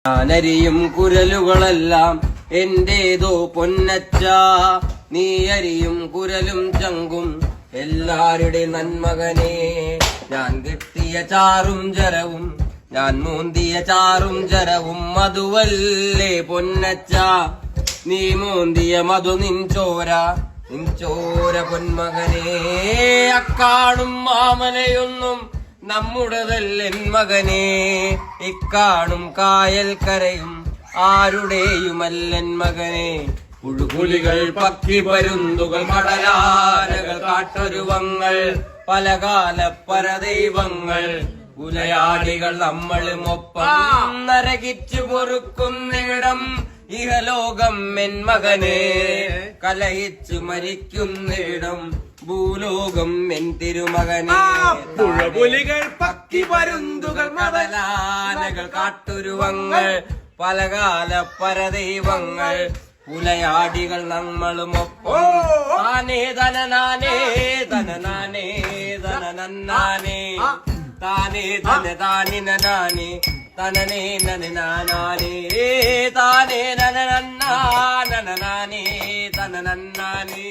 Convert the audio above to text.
ഞാനരിയും കുരലുകളെല്ലാം എന്റേതോ പൊന്നച്ച, നീ അരിയും കുരലും ചങ്കും എല്ലാരുടെ നന്മകനെ. ഞാൻ കിട്ടിയ ചാറും ജരവും ഞാൻ മൂന്തിയ ചാറും ജരവും മധുവല്ലേ പൊന്നച്ച, നീ മൂന്തിയ മധു നിൻചോര പൊന്മകനെ. അക്കാണും മാമലയൊന്നും നമ്മുടേതല്ലെൻ മകനെ, ഇക്കാണും കായൽ കരയും ആരുടെയുമല്ലെൻ മകനെ. പുഴുപുലികൾ പക്കി പരുന്തുകൾ മടലാനകൾ കാട്ടൊരുവങ്ങൾ പലകാല പരദൈവങ്ങൾ കുലയാടികൾ നമ്മളുമൊപ്പം നരകിച്ചു പൊറുക്കുന്നിടം ഇഹലോകം എൻ മകനെ, കലഹിച്ചു മരിക്കുന്നിടം ഭൂലോകം എൻ തിരുമകനെ. പുഴപുലികൾ പക്കി പരുന്തുകൾ മടലാനകൾ കാട്ടുരുവങ്ങൾ പലകാല പരദൈവങ്ങൾ പുലയാടികൾ നമ്മളുമൊപ്പം. താനേ തനനാനേ തനനാനേ തനനന്നാനേ താനേ തന താനിനാനേ തനനേ നനാനേ താനേ നനനന്നാനേ തനനന്നാനേ.